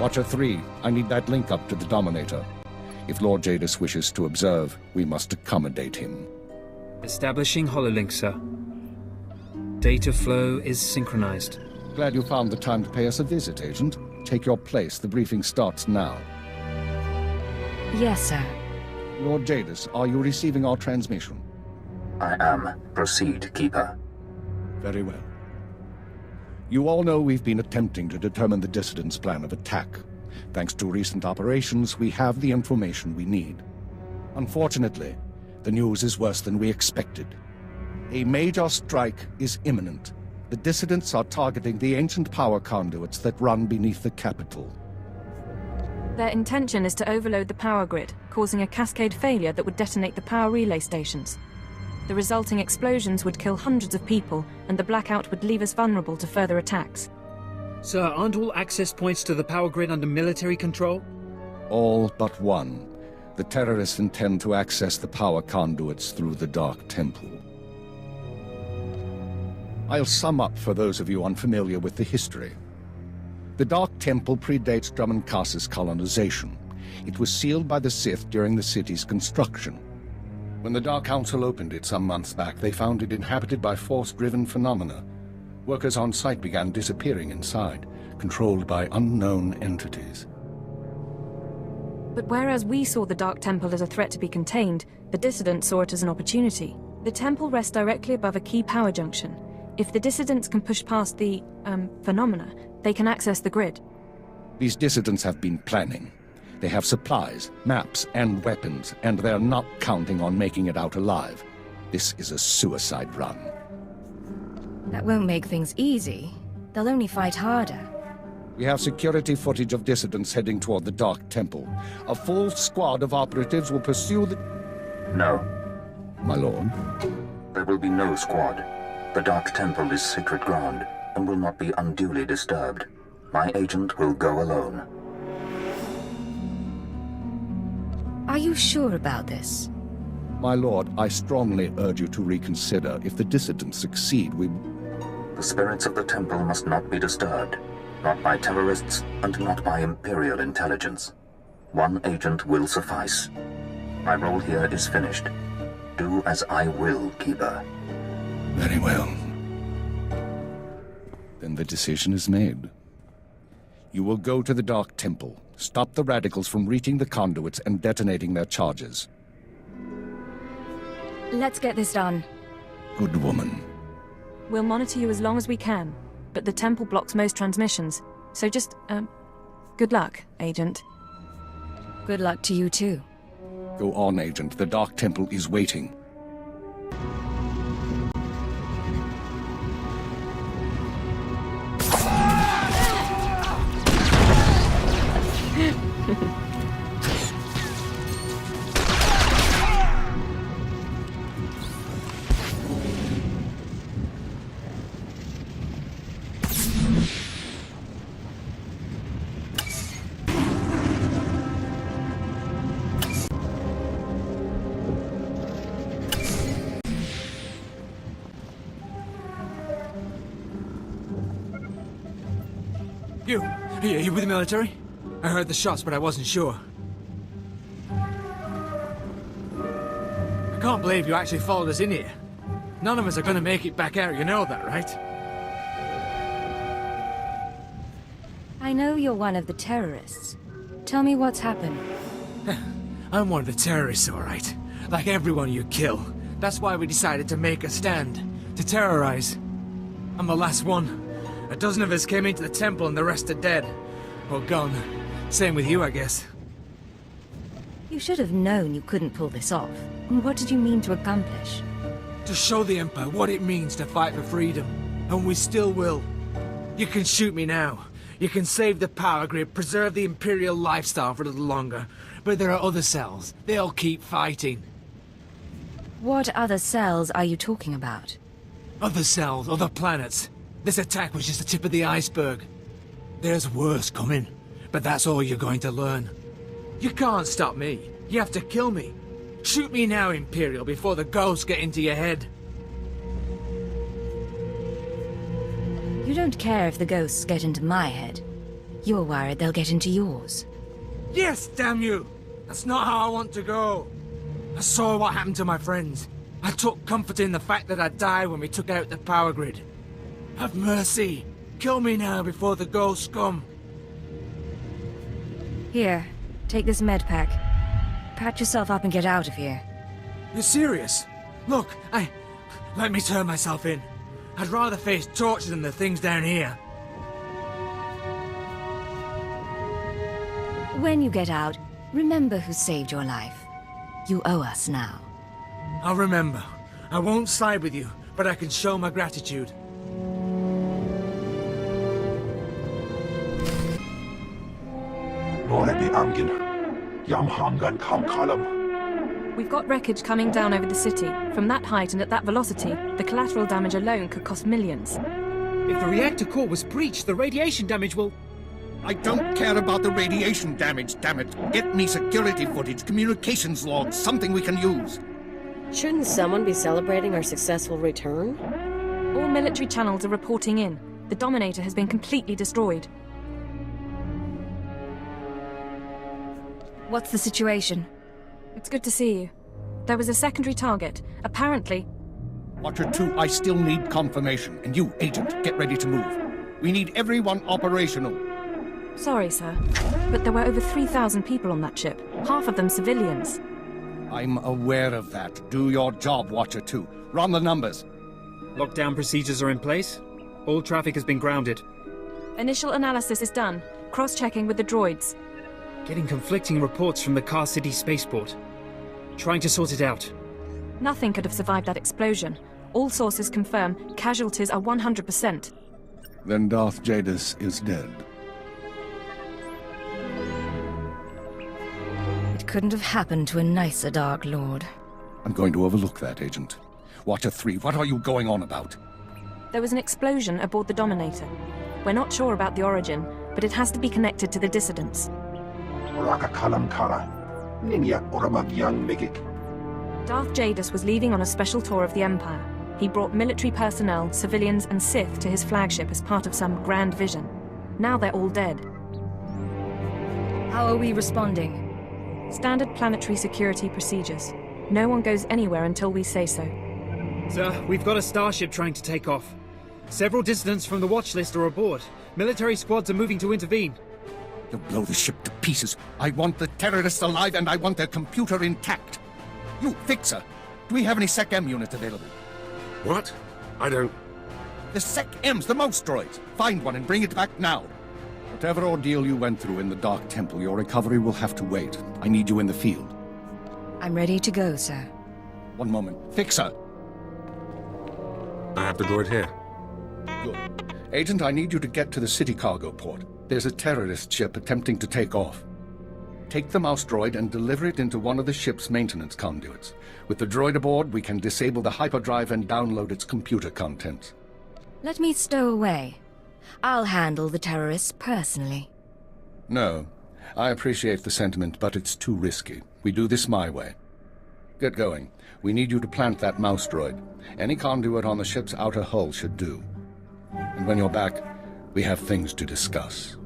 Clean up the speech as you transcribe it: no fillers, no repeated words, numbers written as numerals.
Watcher 3, I need that link up to the Dominator. If Lord Jadis wishes to observe, we must accommodate him. Establishing hololink, sir. Data flow is synchronized. Glad you found the time to pay us a visit, Agent. Take your place. The briefing starts now. Yes, sir. Lord Jadis, are you receiving our transmission? I am. Proceed, Keeper. Very well. You all know we've been attempting to determine the Dissidents' plan of attack. Thanks to recent operations, we have the information we need. Unfortunately, the news is worse than we expected. A major strike is imminent. The Dissidents are targeting the ancient power conduits that run beneath the capital. Their intention is to overload the power grid, causing a cascade failure that would detonate the power relay stations. The resulting explosions would kill hundreds of people, and the blackout would leave us vulnerable to further attacks. Sir, aren't all access points to the power grid under military control? All but one. The terrorists intend to access the power conduits through the Dark Temple. I'll sum up for those of you unfamiliar with the history. The Dark Temple predates Drum'Kas's colonization. It was sealed by the Sith during the city's construction. When the Dark Council opened it some months back, they found it inhabited by force-driven phenomena. Workers on site began disappearing inside, controlled by unknown entities. But whereas we saw the Dark Temple as a threat to be contained, the Dissidents saw it as an opportunity. The temple rests directly above a key power junction. If the Dissidents can push past the, phenomena, they can access the grid. These Dissidents have been planning. They have supplies, maps, and weapons, and they're not counting on making it out alive. This is a suicide run. That won't make things easy. They'll only fight harder. We have security footage of Dissidents heading toward the Dark Temple. A full squad of operatives will pursue the... No. My lord? There will be no squad. The Dark Temple is sacred ground and will not be unduly disturbed. My agent will go alone. Are you sure about this? My lord, I strongly urge you to reconsider. If the Dissidents succeed, we... The spirits of the temple must not be disturbed. Not by terrorists, and not by Imperial intelligence. One agent will suffice. My role here is finished. Do as I will, Keeper. Very well. Then the decision is made. You will go to the Dark Temple, stop the radicals from reaching the conduits and detonating their charges. Let's get this done. Good woman. We'll monitor you as long as we can, but the temple blocks most transmissions. So just, good luck, Agent. Good luck to you too. Go on, Agent. The Dark Temple is waiting. You with the military? I heard the shots, but I wasn't sure. I can't believe you actually followed us in here. None of us are gonna make it back out, you know that, right? I know you're one of the terrorists. Tell me what's happened. I'm one of the terrorists, all right. Like everyone you kill. That's why we decided to make a stand. To terrorize. I'm the last one. A dozen of us came into the temple and the rest are dead. Or gone. Same with you, I guess. You should have known you couldn't pull this off. What did you mean to accomplish? To show the Empire what it means to fight for freedom. And we still will. You can shoot me now. You can save the power grid, preserve the Imperial lifestyle for a little longer. But there are other cells. They'll keep fighting. What other cells are you talking about? Other cells, other planets. This attack was just the tip of the iceberg. There's worse coming, but that's all you're going to learn. You can't stop me. You have to kill me. Shoot me now, Imperial, before the ghosts get into your head. You don't care if the ghosts get into my head. You're worried they'll get into yours. Yes, damn you! That's not how I want to go. I saw what happened to my friends. I took comfort in the fact that I'd die when we took out the power grid. Have mercy. Kill me now before the ghosts come. Here, take this med pack. Patch yourself up and get out of here. You're serious? Look, let me turn myself in. I'd rather face torture than the things down here. When you get out, remember who saved your life. You owe us now. I'll remember. I won't side with you, but I can show my gratitude. We've got wreckage coming down over the city. From that height and at that velocity, the collateral damage alone could cost millions. If the reactor core was breached, the radiation damage will... I don't care about the radiation damage, damn it. Get me security footage, communications logs, something we can use. Shouldn't someone be celebrating our successful return? All military channels are reporting in. The Dominator has been completely destroyed. What's the situation? It's good to see you. There was a secondary target. Apparently... Watcher 2, I still need confirmation. And you, Agent, get ready to move. We need everyone operational. Sorry, sir. But there were over 3,000 people on that ship. Half of them civilians. I'm aware of that. Do your job, Watcher 2. Run the numbers. Lockdown procedures are in place. All traffic has been grounded. Initial analysis is done. Cross-checking with the droids. Getting conflicting reports from the Car City spaceport. Trying to sort it out. Nothing could have survived that explosion. All sources confirm casualties are 100%. Then Darth Jadis is dead. It couldn't have happened to a nicer Dark Lord. I'm going to overlook that, Agent. Watcher 3, what are you going on about? There was an explosion aboard the Dominator. We're not sure about the origin, but it has to be connected to the dissidents. Darth Jadis was leaving on a special tour of the Empire. He brought military personnel, civilians, and Sith to his flagship as part of some grand vision. Now they're all dead. How are we responding? Standard planetary security procedures. No one goes anywhere until we say so. Sir, we've got a starship trying to take off. Several dissidents from the watch list are aboard. Military squads are moving to intervene. You'll blow the ship to pieces. I want the terrorists alive and I want their computer intact. You, Fixer, do we have any Sec-M units available? What? I don't... The Sec-Ms, the mouse droids. Find one and bring it back now. Whatever ordeal you went through in the Dark Temple, your recovery will have to wait. I need you in the field. I'm ready to go, sir. One moment. Fixer! I have the droid here. Good. Agent, I need you to get to the city cargo port. There's a terrorist ship attempting to take off. Take the mouse droid and deliver it into one of the ship's maintenance conduits. With the droid aboard, we can disable the hyperdrive and download its computer contents. Let me stow away. I'll handle the terrorists personally. No. I appreciate the sentiment, but it's too risky. We do this my way. Get going. We need you to plant that mouse droid. Any conduit on the ship's outer hull should do. And when you're back, we have things to discuss.